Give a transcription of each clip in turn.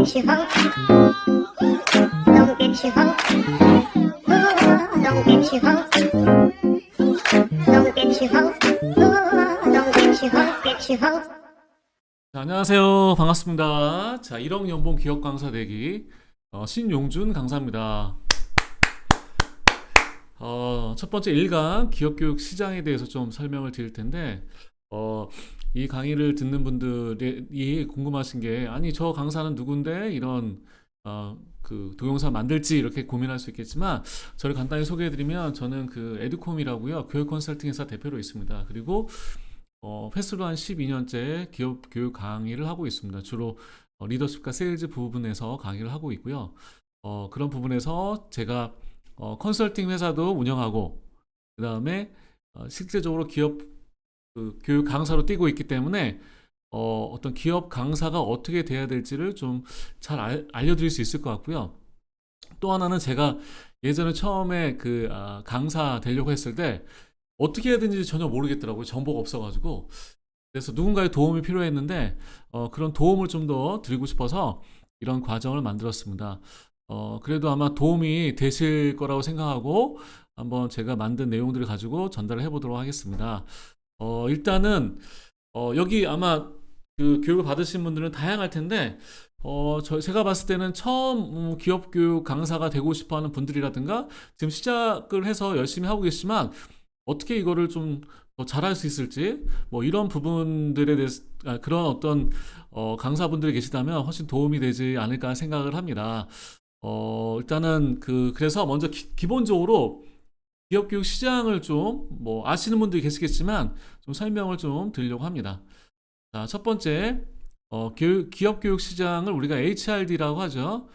get you home. Don't get you home. Ooh, don't get you home. Don't get you home. Ooh, don't get you home. Get you home. 자, 안녕하세요. 반갑습니다. 자, 1억 연봉 기업 강사 되기 신용준 강사입니다. 첫 번째 1강 기업교육 시장에 대해서 좀 설명을 드릴 텐데 이 강의를 듣는 분들이 궁금하신 게 아니 저 강사는 누군데 이런 그 동영상 만들지 이렇게 고민할 수 있겠지만 저를 간단히 소개해드리면 저는 그 에듀콤이라고요 교육 컨설팅 회사 대표로 있습니다. 그리고 패스로 한 12년째 기업 교육 강의를 하고 있습니다. 주로 리더십과 세일즈 부분에서 강의를 하고 있고요. 그런 부분에서 제가 컨설팅 회사도 운영하고 그 다음에 실제적으로 기업 그 교육 강사로 뛰고 있기 때문에 어떤 기업 강사가 어떻게 돼야 될지를 좀 잘 알려드릴 수 있을 것 같고요. 또 하나는 제가 예전에 처음에 그 강사 되려고 했을 때 어떻게 해야 되는지 전혀 모르겠더라고요. 정보가 없어가지고. 그래서 누군가의 도움이 필요했는데 그런 도움을 좀 더 드리고 싶어서 이런 과정을 만들었습니다. 그래도 아마 도움이 되실 거라고 생각하고 한번 제가 만든 내용들을 가지고 전달을 해보도록 하겠습니다. 일단은 여기 아마 그 교육을 받으신 분들은 다양할 텐데 제가 봤을 때는 처음 기업 교육 강사가 되고 싶어하는 분들이라든가 지금 시작을 해서 열심히 하고 계시지만 어떻게 이거를 좀 더 잘할 수 있을지 뭐 이런 부분들에 대해서 그런 어떤 강사분들이 계시다면 훨씬 도움이 되지 않을까 생각을 합니다. 일단은 그래서 먼저 기본적으로 기업 교육 시장을 좀 뭐 아시는 분들이 계시겠지만 좀 설명을 좀 드리려고 합니다. 자, 첫 번째 기업 교육 시장을 우리가 HRD라고 하죠.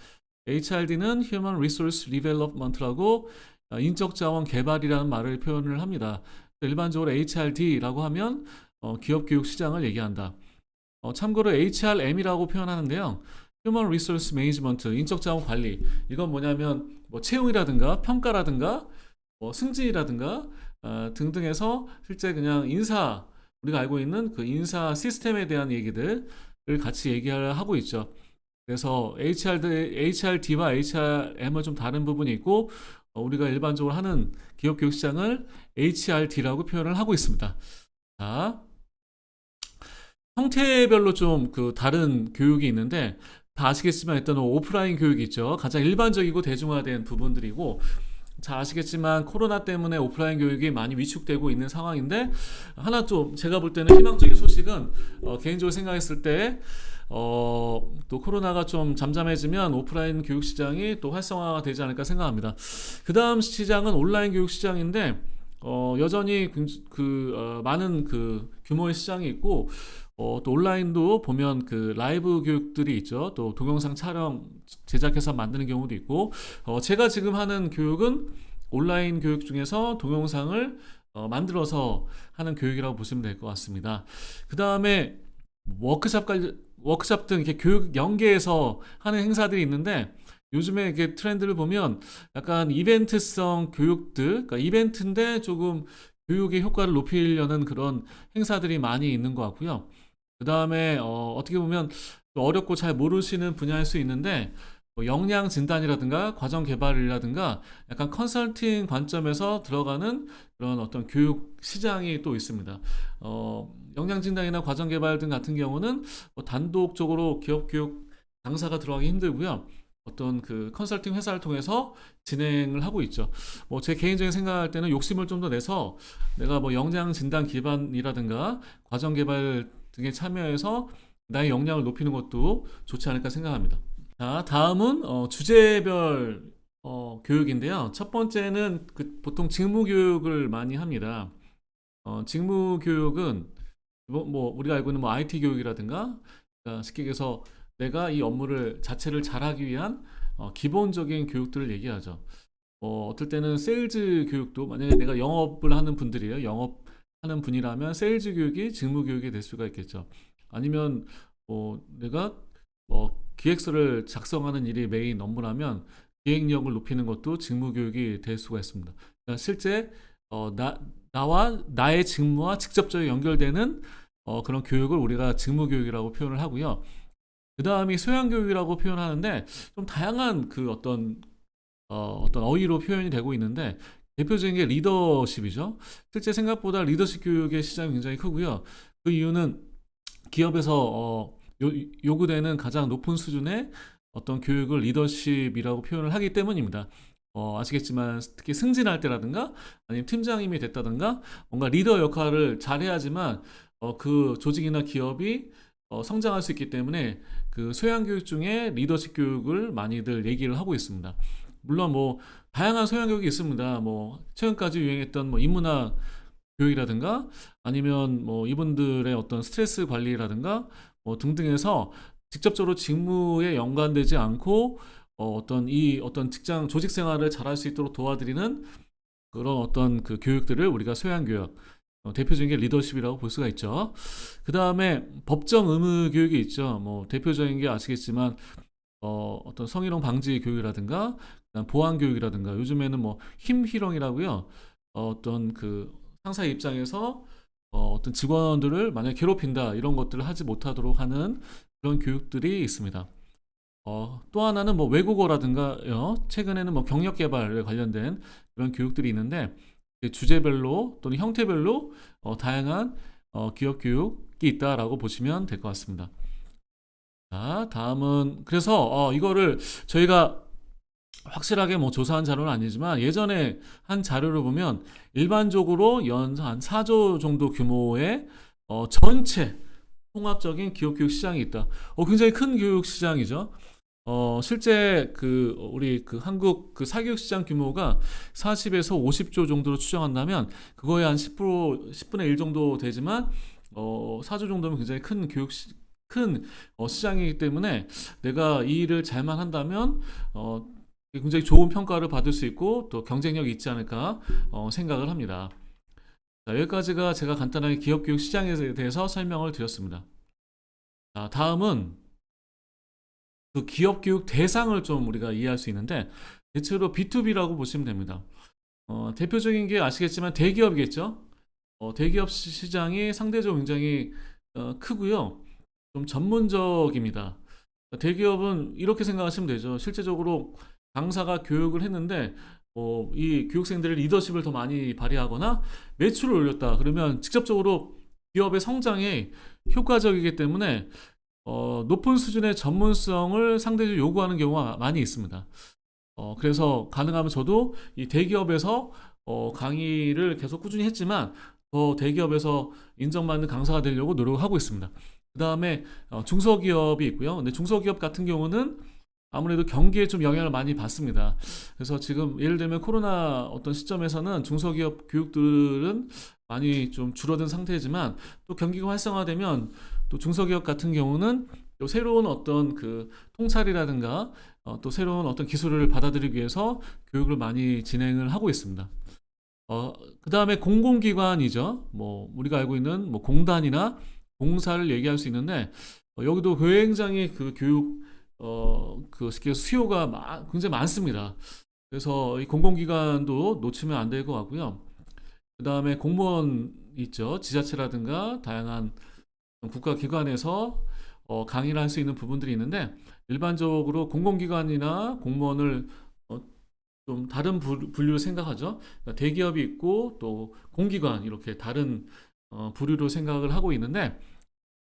HRD는 Human Resource Development라고 인적 자원 개발이라는 말을 표현을 합니다. 일반적으로 HRD라고 하면 기업 교육 시장을 얘기한다. 참고로 HRM이라고 표현하는데요. Human Resource Management, 인적 자원 관리. 이건 뭐냐면 뭐 채용이라든가 평가라든가 뭐 승진이라든가 등등해서 실제 그냥 우리가 알고 있는 그 인사 시스템에 대한 얘기들을 같이 얘기를 하고 있죠. 그래서 HRD와 HRM은 좀 다른 부분이 있고 우리가 일반적으로 하는 기업 교육 시장을 HRD라고 표현을 하고 있습니다. 자, 형태별로 좀 그 다른 교육이 있는데 다 아시겠지만 일단 오프라인 교육이 있죠. 가장 일반적이고 대중화된 부분들이고 잘 아시겠지만 코로나 때문에 오프라인 교육이 많이 위축되고 있는 상황인데 하나 좀 제가 볼 때는 희망적인 소식은 개인적으로 생각했을 때 또 코로나가 좀 잠잠해지면 오프라인 교육 시장이 또 활성화가 되지 않을까 생각합니다. 그 다음 시장은 온라인 교육 시장인데 여전히 많은 그 규모의 시장이 있고 또 온라인도 보면 그 라이브 교육들이 있죠. 또 동영상 촬영 제작해서 만드는 경우도 있고 제가 지금 하는 교육은 온라인 교육 중에서 동영상을 만들어서 하는 교육이라고 보시면 될 것 같습니다. 그 다음에 워크샵 등 이렇게 교육 연계해서 하는 행사들이 있는데 요즘에 이렇게 트렌드를 보면 약간 이벤트성 교육들, 그러니까 이벤트인데 조금 교육의 효과를 높이려는 그런 행사들이 많이 있는 것 같고요. 그 다음에 어떻게 보면 어렵고 잘 모르시는 분야일 수 있는데 뭐 역량 진단이라든가 과정 개발이라든가 약간 컨설팅 관점에서 들어가는 그런 어떤 교육 시장이 또 있습니다. 역량 진단이나 과정 개발 등 같은 경우는 뭐 단독적으로 기업 교육 강사가 들어가기 힘들고요. 어떤 그 컨설팅 회사를 통해서 진행을 하고 있죠. 뭐 제 개인적인 생각할 때는 욕심을 좀 더 내서 내가 뭐 역량 진단 기반이라든가 과정 개발 등에 참여해서 나의 역량을 높이는 것도 좋지 않을까 생각합니다. 자, 다음은 주제별 교육인데요. 첫 번째는 보통 직무 교육을 많이 합니다. 직무 교육은 뭐 우리가 알고 있는 뭐 IT 교육이라든가 쉽게 얘기해서 내가 이 업무를 자체를 잘하기 위한 기본적인 교육들을 얘기하죠. 어떨 때는 세일즈 교육도 만약에 내가 영업을 하는 분들이에요. 영업하는 분이라면 세일즈 교육이 직무 교육이 될 수가 있겠죠. 아니면 내가 기획서를 작성하는 일이 메인 업무라면 기획력을 높이는 것도 직무 교육이 될 수가 있습니다. 그러니까 실제 나와 나의 직무와 직접적으로 연결되는 그런 교육을 우리가 직무 교육이라고 표현을 하고요. 그 다음이 소양교육이라고 표현하는데 좀 다양한 그 어떤 어휘로 표현이 되고 있는데 대표적인 게 리더십이죠. 실제 생각보다 리더십 교육의 시장이 굉장히 크고요. 그 이유는 기업에서 요구되는 가장 높은 수준의 어떤 교육을 리더십이라고 표현을 하기 때문입니다. 아시겠지만 특히 승진할 때라든가 아니면 팀장님이 됐다든가 뭔가 리더 역할을 잘해야지만 그 조직이나 기업이 성장할 수 있기 때문에 그 소양교육 중에 리더십 교육을 많이들 얘기를 하고 있습니다. 물론 뭐 다양한 소양교육이 있습니다. 뭐 최근까지 유행했던 뭐 인문학 교육이라든가 아니면 뭐 이분들의 어떤 스트레스 관리라든가 뭐 등등해서 직접적으로 직무에 연관되지 않고 어떤 직장 조직 생활을 잘할 수 있도록 도와드리는 그런 어떤 그 교육들을 우리가 소양교육 대표적인 게 리더십이라고 볼 수가 있죠. 그 다음에 법정 의무 교육이 있죠. 뭐 대표적인 게 아시겠지만 어떤 성희롱 방지 교육이라든가 그다음 보안 교육이라든가 요즘에는 뭐 힘희롱이라고요. 어떤 그 상사 입장에서 어떤 직원들을 만약 괴롭힌다 이런 것들을 하지 못하도록 하는 그런 교육들이 있습니다. 또 하나는 뭐 외국어라든가요. 최근에는 뭐 경력 개발에 관련된 그런 교육들이 있는데 주제별로 또는 형태별로 다양한 기업 교육이 있다라고 보시면 될 것 같습니다. 자, 다음은 그래서 이거를 저희가 확실하게 뭐 조사한 자료는 아니지만 예전에 한 자료를 보면 일반적으로 연 한 4조 정도 규모의 전체 통합적인 기업 교육 시장이 있다. 굉장히 큰 교육 시장이죠. 실제 우리 한국 사교육 시장 규모가 40에서 50조 정도로 추정한다면 그거의 한 10분의 1 정도 되지만 4조 정도면 굉장히 큰 큰 시장이기 때문에 내가 이 일을 잘만 한다면 굉장히 좋은 평가를 받을 수 있고 또 경쟁력이 있지 않을까 생각을 합니다. 자, 여기까지가 제가 간단하게 기업 교육 시장에 대해서 설명을 드렸습니다. 자, 다음은 그 기업 교육 대상을 좀 우리가 이해할 수 있는데 대체로 B2B라고 보시면 됩니다. 대표적인 게 아시겠지만 대기업이겠죠. 대기업 시장이 상대적으로 굉장히 크고요. 좀 전문적입니다. 대기업은 이렇게 생각하시면 되죠. 실제적으로 강사가 교육을 했는데 이 교육생들의 리더십을 더 많이 발휘하거나 매출을 올렸다. 그러면 직접적으로 기업의 성장에 효과적이기 때문에 높은 수준의 전문성을 상대적으로 요구하는 경우가 많이 있습니다. 그래서 가능하면 저도 이 대기업에서 강의를 계속 꾸준히 했지만 더 대기업에서 인정받는 강사가 되려고 노력을 하고 있습니다. 그 다음에 중소기업이 있고요. 근데 중소기업 같은 경우는 아무래도 경기에 좀 영향을 많이 받습니다. 그래서 지금 예를 들면 코로나 어떤 시점에서는 중소기업 교육들은 많이 좀 줄어든 상태지만 또 경기가 활성화되면 또 중소기업 같은 경우는 또 새로운 어떤 그 통찰이라든가 또 새로운 어떤 기술을 받아들이기 위해서 교육을 많이 진행을 하고 있습니다. 그 다음에 공공기관이죠. 뭐 우리가 알고 있는 뭐 공단이나 공사를 얘기할 수 있는데 여기도 굉장히 그 교육 수요가 굉장히 많습니다. 그래서 이 공공기관도 놓치면 안 될 것 같고요. 그 다음에 공무원 있죠. 지자체라든가 다양한 국가기관에서 강의를 할 수 있는 부분들이 있는데 일반적으로 공공기관이나 공무원을 좀 다른 분류로 생각하죠. 그러니까 대기업이 있고 또 공기관 이렇게 다른 부류로 생각을 하고 있는데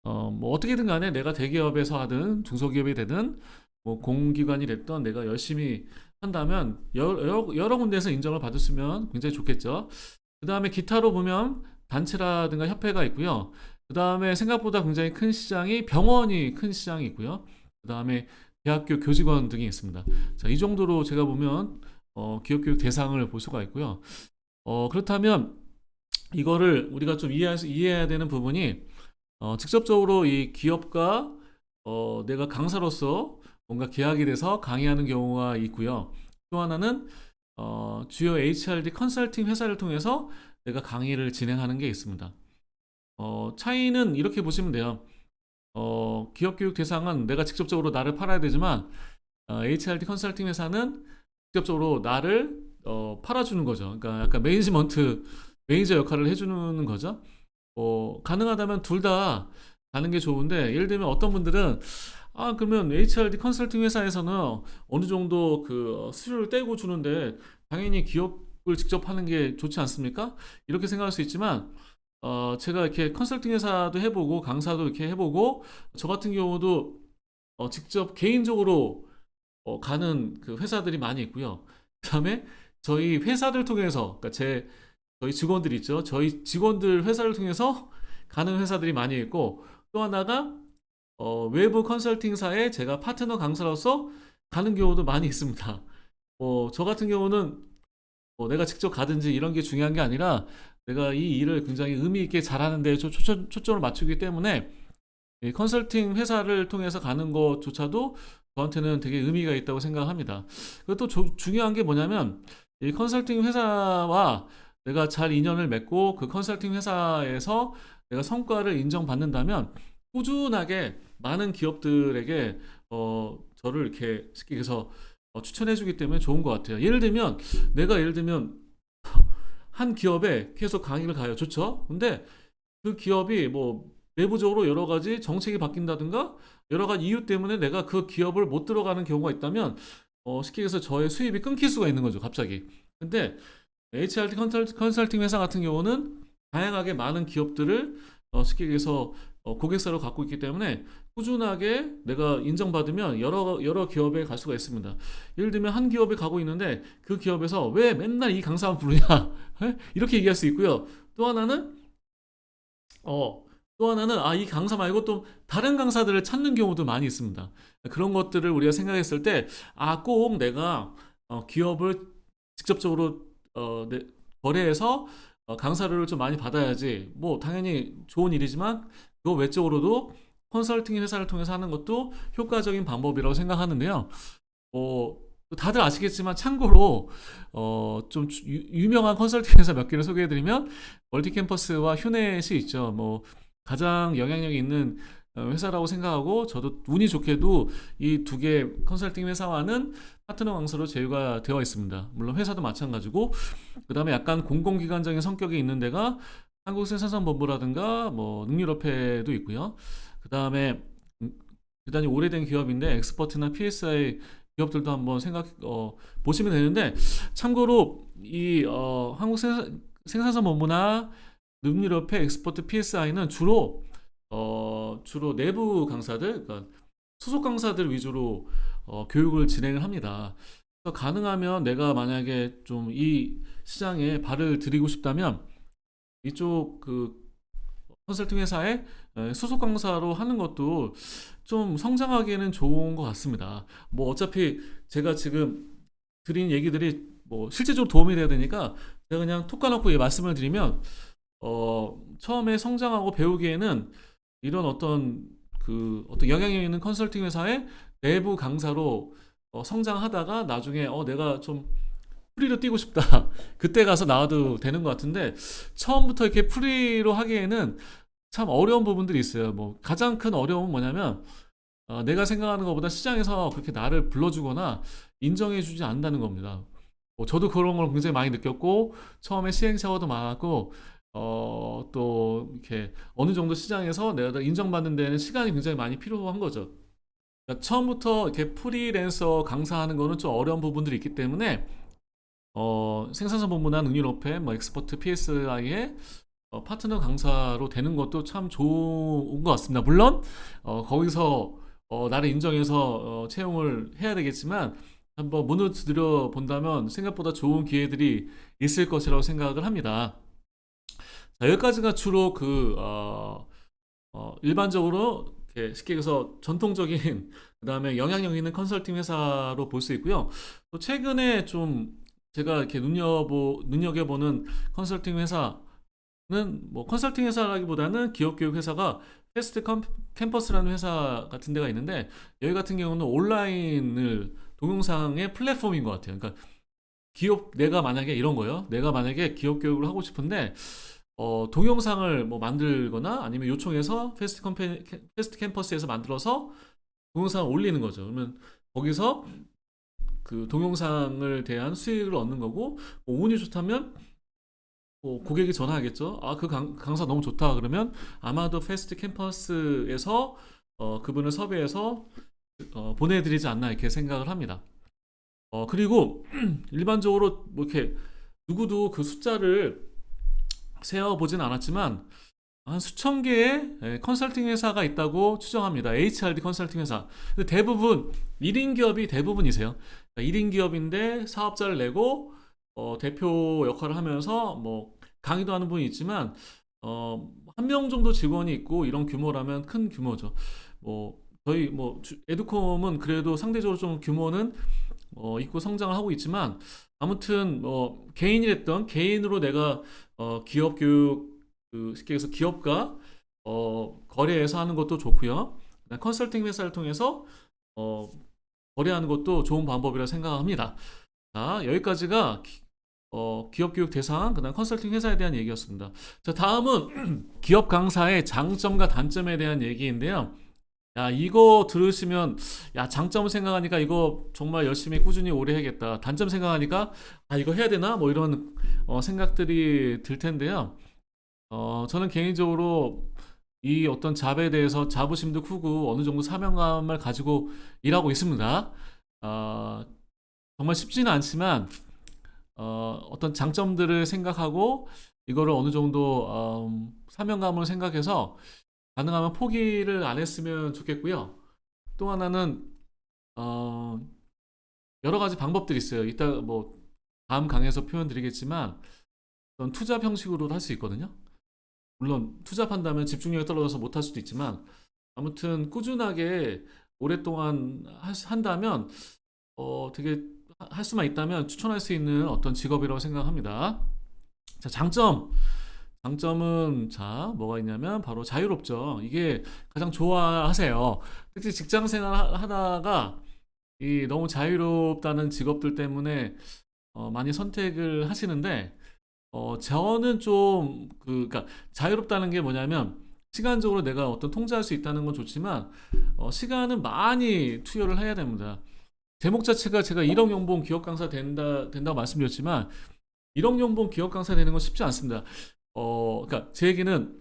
뭐 어떻게든 간에 내가 대기업에서 하든 중소기업이 되든 뭐 공기관이 됐던 내가 열심히 한다면 여러 군데에서 인정을 받았으면 굉장히 좋겠죠. 그 다음에 기타로 보면 단체라든가 협회가 있고요. 그 다음에 생각보다 굉장히 큰 시장이 병원이 큰 시장이 있고요. 그 다음에 대학교 교직원 등이 있습니다. 자, 이 정도로 제가 보면 기업교육 대상을 볼 수가 있고요. 그렇다면 이거를 우리가 좀 이해해야 되는 부분이 직접적으로 이 기업과 내가 강사로서 뭔가 계약이 돼서 강의하는 경우가 있고요. 또 하나는 주요 HRD 컨설팅 회사를 통해서 내가 강의를 진행하는 게 있습니다. 차이는 이렇게 보시면 돼요. 기업교육 대상은 내가 직접적으로 나를 팔아야 되지만 HRD 컨설팅 회사는 직접적으로 나를 팔아주는 거죠. 그러니까 약간 매니저 역할을 해주는 거죠. 가능하다면 둘 다 가는 게 좋은데 예를 들면 어떤 분들은 아, 그러면 HRD 컨설팅 회사에서는 어느 정도 수수료를 떼고 주는데 당연히 기업을 직접 하는 게 좋지 않습니까? 이렇게 생각할 수 있지만 제가 이렇게 컨설팅 회사도 해보고 강사도 이렇게 해보고 저 같은 경우도 직접 개인적으로 가는 그 회사들이 많이 있고요. 그다음에 저희 회사들 통해서, 그러니까 저희 직원들 있죠. 저희 직원들 회사를 통해서 가는 회사들이 많이 있고, 또 하나가 외부 컨설팅사에 제가 파트너 강사로서 가는 경우도 많이 있습니다. 저 같은 경우는 내가 직접 가든지 이런 게 중요한 게 아니라 내가 이 일을 굉장히 의미 있게 잘하는 데 초점을 맞추기 때문에 이 컨설팅 회사를 통해서 가는 것조차도 저한테는 되게 의미가 있다고 생각합니다. 그리고 또 중요한 게 뭐냐면 이 컨설팅 회사와 내가 잘 인연을 맺고 그 컨설팅 회사에서 내가 성과를 인정받는다면 꾸준하게 많은 기업들에게 저를 이렇게 쉽게 해서 추천해 주기 때문에 좋은 것 같아요. 예를 들면 한 기업에 계속 강의를 가요. 좋죠? 근데 그 기업이 뭐 내부적으로 여러 가지 정책이 바뀐다든가 여러 가지 이유 때문에 내가 그 기업을 못 들어가는 경우가 있다면 쉽게 해서 저의 수입이 끊길 수가 있는 거죠, 갑자기. 근데 HRD 컨설팅 회사 같은 경우는 다양하게 많은 기업들을 쉽게 얘기해서 고객사로 갖고 있기 때문에 꾸준하게 내가 인정받으면 여러 기업에 갈 수가 있습니다. 예를 들면 한 기업에 가고 있는데 그 기업에서 왜 맨날 이 강사만 부르냐 이렇게 얘기할 수 있고요. 또 하나는 이 강사 말고 또 다른 강사들을 찾는 경우도 많이 있습니다. 그런 것들을 우리가 생각했을 때 꼭 내가 기업을 직접적으로 거래해서 강사료를 좀 많이 받아야지. 뭐 당연히 좋은 일이지만 그 외적으로도 컨설팅 회사를 통해서 하는 것도 효과적인 방법이라고 생각하는데요. 다들 아시겠지만 참고로 좀 유명한 컨설팅 회사 몇 개를 소개해드리면 멀티캠퍼스와 휴넷이 있죠. 뭐 가장 영향력이 있는 회사라고 생각하고 저도 운이 좋게도 이 두 개 컨설팅 회사와는 파트너 강사로 제휴가 되어 있습니다. 물론 회사도 마찬가지고 그 다음에 약간 공공기관적인 성격이 있는 데가 한국생산본부라든가 뭐 능률업회도 있고요. 그 다음에 대단히 오래된 기업인데 엑스퍼트나 PSI 기업들도 한번 보시면 되는데 참고로 이 한국생산본부나 능률업회, 엑스퍼트, PSI는 주로 내부 강사들, 그러니까 소속 강사들 위주로 교육을 진행을 합니다. 그래서 가능하면 내가 만약에 좀 이 시장에 발을 들이고 싶다면 이쪽 컨설팅 회사에 소속 강사로 하는 것도 좀 성장하기에는 좋은 것 같습니다. 뭐 어차피 제가 지금 드린 얘기들이 뭐 실제적으로 도움이 돼야 되니까 제가 그냥 톡 까놓고 말씀을 드리면 처음에 성장하고 배우기에는 이런 어떤 영향력 있는 컨설팅 회사의 내부 강사로 성장하다가 나중에 내가 좀 프리로 뛰고 싶다. 그때 가서 나와도 되는 것 같은데 처음부터 이렇게 프리로 하기에는 참 어려운 부분들이 있어요. 뭐 가장 큰 어려움은 뭐냐면 내가 생각하는 것보다 시장에서 그렇게 나를 불러주거나 인정해주지 않는다는 겁니다. 저도 그런 걸 굉장히 많이 느꼈고 처음에 시행착오도 많았고 또 이렇게 어느 정도 시장에서 내가 인정받는 데는 시간이 굉장히 많이 필요한 거죠. 그러니까 처음부터 이렇게 프리랜서 강사하는 거는 좀 어려운 부분들이 있기 때문에 생산성 본부나 능률업회, 뭐 엑스퍼트, PSI의 파트너 강사로 되는 것도 참 좋은 것 같습니다. 물론 거기서 나를 인정해서 채용을 해야 되겠지만 한번 문을 두드려 본다면 생각보다 좋은 기회들이 있을 것이라고 생각을 합니다. 자, 여기까지가 주로 일반적으로 이렇게 쉽게 해서 전통적인 그다음에 영향력 있는 컨설팅 회사로 볼 수 있고요. 또 최근에 좀 제가 이렇게 눈여겨보는 컨설팅 회사는 뭐 컨설팅 회사라기보다는 기업교육 회사가 패스트 캠퍼스라는 회사 같은 데가 있는데 여기 같은 경우는 온라인을 동영상의 플랫폼인 것 같아요. 그러니까 내가 만약에 이런 거요. 내가 만약에 기업 교육을 하고 싶은데 동영상을 뭐 만들거나 아니면 요청해서 패스트 캠퍼스에서 만들어서 동영상을 올리는 거죠. 그러면 거기서 그 동영상을 대한 수익을 얻는 거고 운이 좋다면 고객이 전화하겠죠. 그 강사 너무 좋다 그러면 아마도 패스트 캠퍼스에서 그분을 섭외해서 보내드리지 않나 이렇게 생각을 합니다. 그리고 일반적으로 뭐 이렇게 누구도 그 숫자를 세어보진 않았지만 한 수천 개의 컨설팅 회사가 있다고 추정합니다. HRD 컨설팅 회사. 근데 대부분 1인 기업이 대부분이세요. 1인 기업인데 사업자를 내고 대표 역할을 하면서 뭐 강의도 하는 분이 있지만 한 명 정도 직원이 있고 이런 규모라면 큰 규모죠. 뭐 저희 뭐 에듀콤은 그래도 상대적으로 좀 규모는 있고 성장을 하고 있지만 아무튼 뭐 개인이랬던 개인으로 내가 기업 교육 쉽게 해서 기업과 거래해서 하는 것도 좋고요. 그다음 컨설팅 회사를 통해서 거래하는 것도 좋은 방법이라 생각합니다. 자, 여기까지가 기업 교육 대상, 그다음 컨설팅 회사에 대한 얘기였습니다. 자, 다음은 기업 강사의 장점과 단점에 대한 얘기인데요. 야, 이거 들으시면, 야, 장점 생각하니까 이거 정말 열심히 꾸준히 오래 해야겠다. 단점 생각하니까, 아, 이거 해야 되나? 뭐 이런 생각들이 들 텐데요. 저는 개인적으로 이 어떤 잡에 대해서 자부심도 크고 어느 정도 사명감을 가지고 일하고 있습니다. 어, 정말 쉽지는 않지만, 어떤 장점들을 생각하고 이거를 어느 정도 사명감을 생각해서 가능하면 포기를 안 했으면 좋겠고요. 또 하나는 어, 여러 가지 방법들이 있어요. 이따 뭐 다음 강의에서 표현드리겠지만 어떤 투잡 형식으로도 할 수 있거든요. 물론 투잡한다면 집중력이 떨어져서 못할 수도 있지만 아무튼 꾸준하게 오랫동안 한다면 되게 할 수만 있다면 추천할 수 있는 어떤 직업이라고 생각합니다. 자, 장점은 자 뭐가 있냐면 바로 자유롭죠. 이게 가장 좋아하세요. 특히 직장 생활 하다가 이 너무 자유롭다는 직업들 때문에 많이 선택을 하시는데 저는 좀 그러니까 자유롭다는 게 뭐냐면 시간적으로 내가 어떤 통제할 수 있다는 건 좋지만 시간은 많이 투여를 해야 됩니다. 제목 자체가 제가 1억 연봉 기업 강사 된다고 말씀드렸지만 1억 연봉 기업 강사 되는 건 쉽지 않습니다. 그러니까 제 얘기는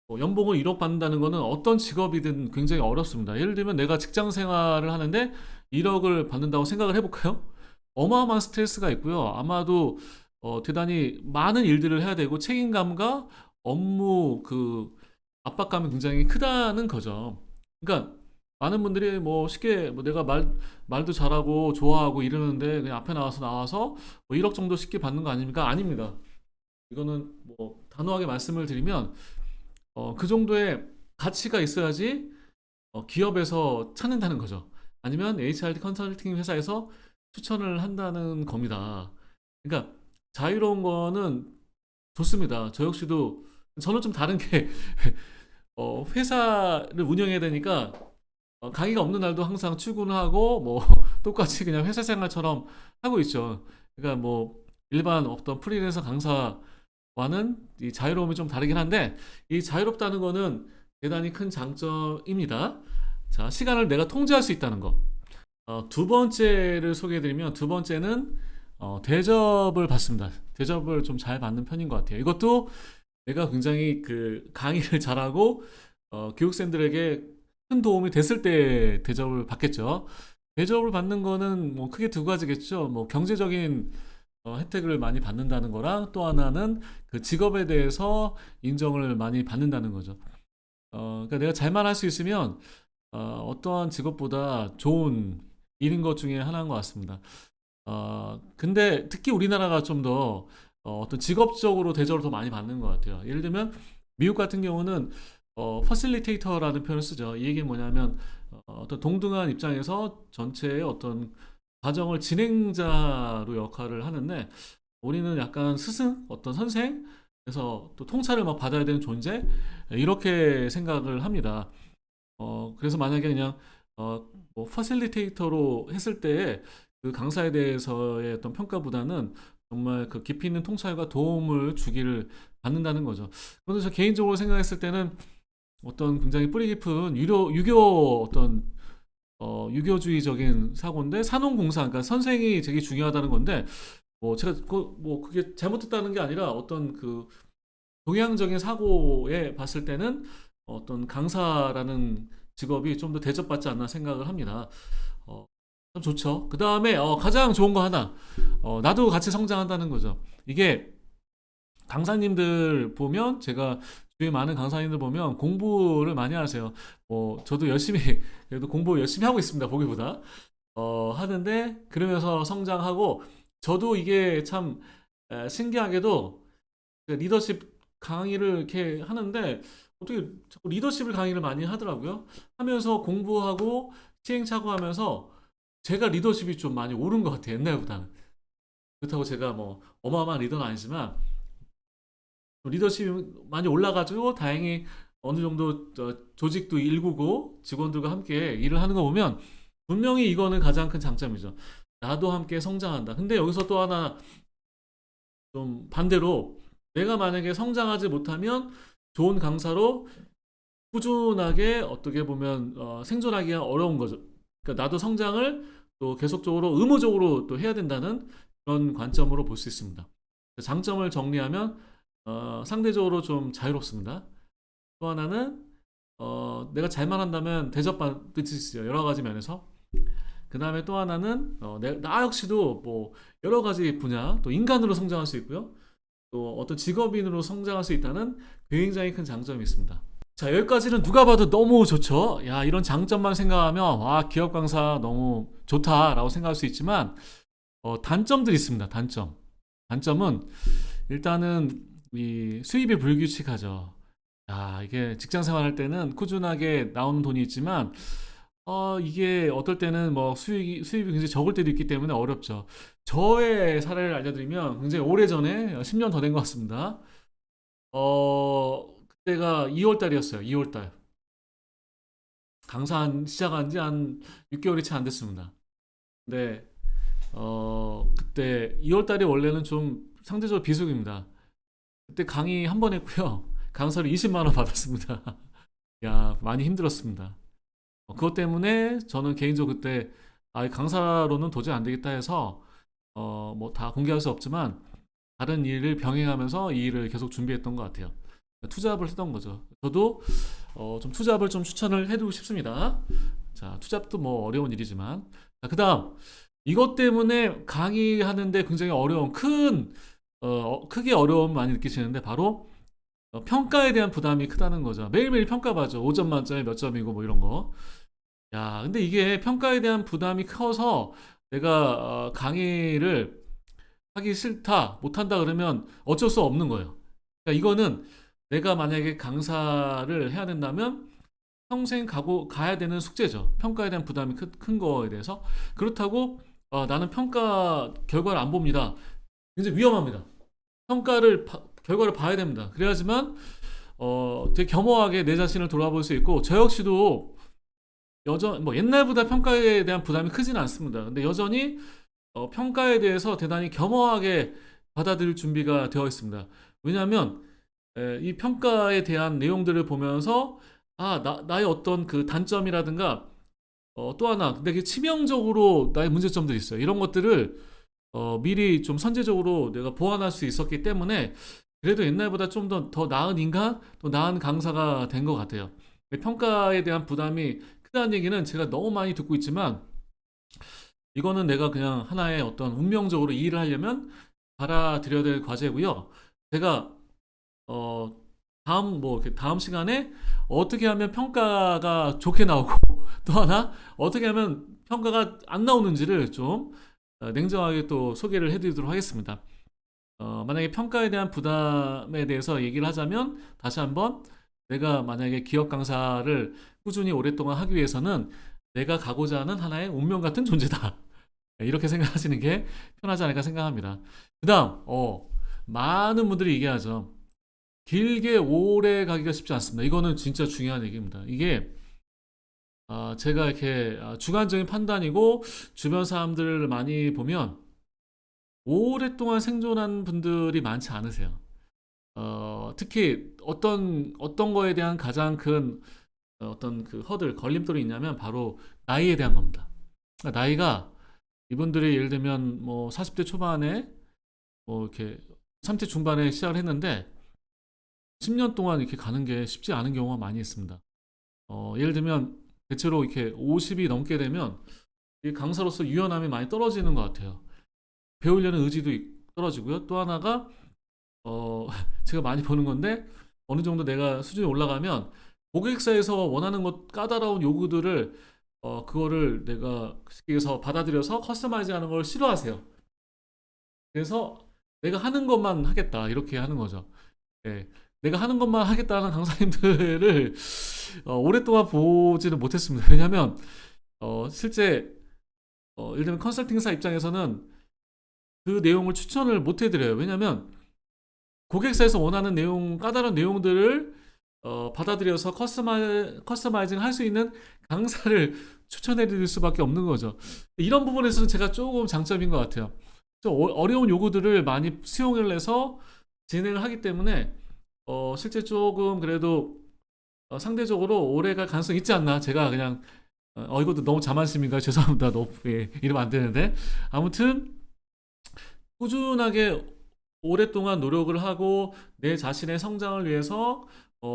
연봉을 1억 받는다는 거는 어떤 직업이든 굉장히 어렵습니다. 예를 들면 내가 직장 생활을 하는데 1억을 받는다고 생각을 해볼까요? 어마어마한 스트레스가 있고요. 아마도 대단히 많은 일들을 해야 되고 책임감과 업무 그 압박감이 굉장히 크다는 거죠. 그러니까 많은 분들이 뭐 쉽게 뭐 내가 말도 잘하고 좋아하고 이러는데 그냥 앞에 나와서 뭐 1억 정도 쉽게 받는 거 아닙니까? 아닙니다. 이거는 뭐 단호하게 말씀을 드리면 그 정도의 가치가 있어야지 기업에서 찾는다는 거죠. 아니면 HRD 컨설팅 회사에서 추천을 한다는 겁니다. 그러니까 자유로운 거는 좋습니다. 저 역시도 저는 좀 다른 게 회사를 운영해야 되니까 강의가 없는 날도 항상 출근하고 뭐 똑같이 그냥 회사 생활처럼 하고 있죠. 그러니까 뭐 일반 어떤 프리랜서 강사와는 이 자유로움이 좀 다르긴 한데 이 자유롭다는 거는 대단히 큰 장점입니다. 자, 시간을 내가 통제할 수 있다는 거. 두 번째를 소개해드리면 두 번째는 대접을 받습니다. 대접을 좀 잘 받는 편인 것 같아요. 이것도 내가 굉장히 그 강의를 잘하고 교육생들에게 큰 도움이 됐을 때 대접을 받겠죠. 대접을 받는 거는 뭐 크게 두 가지겠죠. 뭐 경제적인 혜택을 많이 받는다는 거랑 또 하나는 그 직업에 대해서 인정을 많이 받는다는 거죠. 그러니까 내가 잘만 할 수 있으면 어떠한 직업보다 좋은 일인 것 중에 하나인 것 같습니다. 근데 특히 우리나라가 좀 더 어떤 직업적으로 대접을 더 많이 받는 것 같아요. 예를 들면 미국 같은 경우는 퍼실리테이터라는 표현을 쓰죠. 이 얘기는 뭐냐면 어떤 동등한 입장에서 전체의 어떤 과정을 진행자로 역할을 하는데 우리는 약간 스승, 어떤 선생, 그래서 또 통찰을 막 받아야 되는 존재 이렇게 생각을 합니다. 그래서 만약에 그냥 뭐 퍼실리테이터로 했을 때 그 강사에 대해서의 어떤 평가보다는 정말 그 깊이 있는 통찰과 도움을 주기를 받는다는 거죠. 그런데 저 개인적으로 생각했을 때는 어떤 굉장히 뿌리 깊은 유교 어떤 유교주의적인 사고인데 산업공사 그러니까 선생이 되게 중요하다는 건데 뭐 제가 뭐 그게 잘못했다는 게 아니라 어떤 그 동양적인 사고에 봤을 때는 어떤 강사라는 직업이 좀 더 대접받지 않나 생각을 합니다. 어, 참 좋죠. 그 다음에 가장 좋은 거 하나, 나도 같이 성장한다는 거죠. 이게 강사님들 보면 제가 주위에 많은 강사님들 보면 공부를 많이 하세요. 저도 열심히 그래도 공부 열심히 하고 있습니다. 보기보다 하는데 그러면서 성장하고 저도 이게 참 신기하게도 그 리더십 강의를 이렇게 하는데 어떻게 자꾸 리더십을 강의를 많이 하더라고요. 하면서 공부하고 시행착오하면서 제가 리더십이 좀 많이 오른 것 같아요. 옛날보다는. 그렇다고 제가 뭐 어마어마한 리더는 아니지만 리더십이 많이 올라가지고 다행히 어느 정도 조직도 일구고 직원들과 함께 일을 하는 거 보면 분명히 이거는 가장 큰 장점이죠. 나도 함께 성장한다. 근데 여기서 또 하나 좀 반대로 내가 만약에 성장하지 못하면 좋은 강사로 꾸준하게 어떻게 보면 생존하기가 어려운 거죠. 그러니까 나도 성장을 또 계속적으로 의무적으로 또 해야 된다는 그런 관점으로 볼 수 있습니다. 장점을 정리하면 상대적으로 좀 자유롭습니다. 또 하나는 내가 잘만 한다면 대접받을 수 있어요. 여러 가지 면에서. 그 다음에 또 하나는 나 역시도 뭐 여러 가지 분야 또 인간으로 성장할 수 있고요. 또 어떤 직업인으로 성장할 수 있다는 굉장히 큰 장점이 있습니다. 자, 여기까지는 누가 봐도 너무 좋죠. 야, 이런 장점만 생각하면 와, 기업 강사 너무 좋다라고 생각할 수 있지만 단점들이 있습니다. 단점은 일단은 이 수입이 불규칙하죠. 야, 이게 직장 생활할 때는 꾸준하게 나오는 돈이 있지만 이게 어떨 때는 뭐 수입이 굉장히 적을 때도 있기 때문에 어렵죠. 저의 사례를 알려드리면 굉장히 오래전에 10년 더 된 것 같습니다. 그때가 2월 달이었어요. 2월 달. 강사 시작한 지 한 6개월이 채 안 됐습니다. 근데 그때 2월 달이 원래는 좀 상대적으로 비수기입니다. 그때 강의 한 번 했고요. 강사를 20만 원 받았습니다. 야, 많이 힘들었습니다. 그것 때문에 저는 개인적으로 그때 강사로는 도저히 안 되겠다 해서 뭐 다 공개할 수 없지만 다른 일을 병행하면서 이 일을 계속 준비했던 것 같아요. 투잡을 했던 거죠. 저도 좀 투잡을 좀 추천을 해드리고 싶습니다. 자, 투잡도 뭐 어려운 일이지만. 자, 그다음 이것 때문에 강의하는데 굉장히 어려운 크게 어려움 많이 느끼시는데 바로 평가에 대한 부담이 크다는 거죠. 매일매일 평가받죠. 5점 만점에 몇 점이고 뭐 이런 거. 야, 근데 이게 평가에 대한 부담이 커서 내가 강의를 하기 싫다, 못한다 그러면 어쩔 수 없는 거예요. 그러니까 이거는 내가 만약에 강사를 해야 된다면 평생 가야 되는 숙제죠. 평가에 대한 부담이 큰 거에 대해서. 그렇다고 나는 평가 결과를 안 봅니다. 굉장히 위험합니다. 결과를 봐야 됩니다. 그래야지만 되게 겸허하게 내 자신을 돌아볼 수 있고 저 역시도 뭐 옛날보다 평가에 대한 부담이 크지는 않습니다. 근데 여전히 평가에 대해서 대단히 겸허하게 받아들일 준비가 되어 있습니다. 왜냐하면 이 평가에 대한 내용들을 보면서 나의 어떤 그 단점이라든가 또 하나 되게 치명적으로 나의 문제점들이 있어요. 이런 것들을 미리 좀 선제적으로 내가 보완할 수 있었기 때문에 그래도 옛날보다 좀 더 나은 인간, 또 나은 강사가 된 것 같아요. 평가에 대한 부담이 크다는 얘기는 제가 너무 많이 듣고 있지만 이거는 내가 그냥 하나의 어떤 운명적으로 이 일을 하려면 받아들여야 될 과제고요. 제가 다음 시간에 어떻게 하면 평가가 좋게 나오고 또 하나 어떻게 하면 평가가 안 나오는지를 좀 냉정하게 또 소개를 해드리도록 하겠습니다. 만약에 평가에 대한 부담에 대해서 얘기를 하자면 다시 한번 내가 만약에 기업 강사를 꾸준히 오랫동안 하기 위해서는 내가 가고자 하는 하나의 운명 같은 존재다. 이렇게 생각하시는 게 편하지 않을까 생각합니다. 그 다음 많은 분들이 얘기하죠. 길게 오래 가기가 쉽지 않습니다. 이거는 진짜 중요한 얘기입니다. 이게 제가 이렇게 주관적인 판단이고 주변 사람들을 많이 보면 오랫동안 생존한 분들이 많지 않으세요. 특히 어떤 거에 대한 가장 큰 어떤 그 걸림돌이 있냐면 바로 나이에 대한 겁니다. 그러니까 나이가 이분들이 예를 들면 뭐 40대 초반에 뭐 이렇게 30대 중반에 시작을 했는데 10년 동안 이렇게 가는 게 쉽지 않은 경우가 많이 있습니다. 예를 들면 대체로 이렇게 50이 넘게 되면 이 강사로서 유연함이 많이 떨어지는 것 같아요. 배우려는 의지도 떨어지고요. 또 하나가 제가 많이 보는 건데 어느 정도 내가 수준이 올라가면 고객사에서 원하는 것 까다로운 요구들을 그거를 내가 그래서 받아들여서 커스터마이징 하는 걸 싫어하세요. 그래서 내가 하는 것만 하겠다 이렇게 하는 거죠. 예. 내가 하는 것만 하겠다는 강사님들을 오랫동안 보지는 못했습니다. 왜냐하면 실제 예를 들면 컨설팅사 입장에서는 그 내용을 추천을 못 해드려요. 왜냐하면 고객사에서 원하는 내용, 까다로운 내용들을 받아들여서 커스터마이징 할 수 있는 강사를 추천해 드릴 수밖에 없는 거죠. 이런 부분에서는 제가 조금 장점인 것 같아요. 좀 어려운 요구들을 많이 수용을 해서 진행을 하기 때문에 실제 조금 그래도 상대적으로 오래 갈 가능성이 있지 않나. 제가 그냥 이것도 너무 자만심인가 죄송합니다. 너무 이러면 안 되는데 아무튼 꾸준하게 오랫동안 노력을 하고 내 자신의 성장을 위해서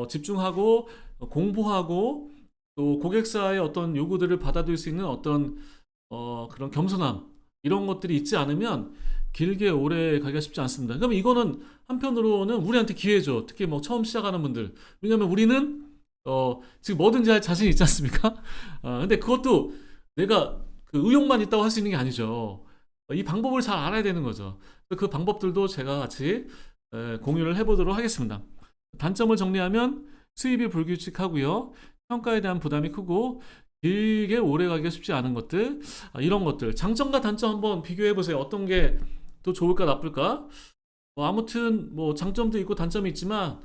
집중하고 공부하고 또 고객사의 어떤 요구들을 받아들일 수 있는 어떤 그런 겸손함 이런 것들이 있지 않으면 길게 오래 가기가 쉽지 않습니다. 그러면 이거는 한편으로는 우리한테 기회죠. 특히 뭐 처음 시작하는 분들. 왜냐면 우리는 지금 뭐든지 할 자신이 있지 않습니까? 근데 그것도 내가 그 의욕만 있다고 할 수 있는 게 아니죠. 이 방법을 잘 알아야 되는 거죠. 그 방법들도 제가 같이 공유를 해보도록 하겠습니다. 단점을 정리하면 수입이 불규칙하고요. 평가에 대한 부담이 크고 길게 오래 가기가 쉽지 않은 것들 이런 것들 장점과 단점 한번 비교해 보세요. 어떤 게 더 좋을까 나쁠까? 아무튼 뭐 장점도 있고 단점이 있지만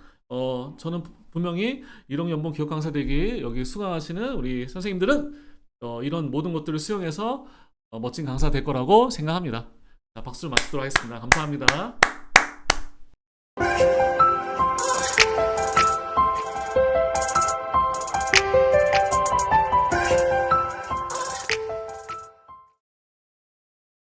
저는 분명히 일용연봉 기업 강사 되기 여기 수강하시는 우리 선생님들은 이런 모든 것들을 수용해서 멋진 강사 될 거라고 생각합니다. 자, 박수를 맞추도록 하겠습니다. 감사합니다.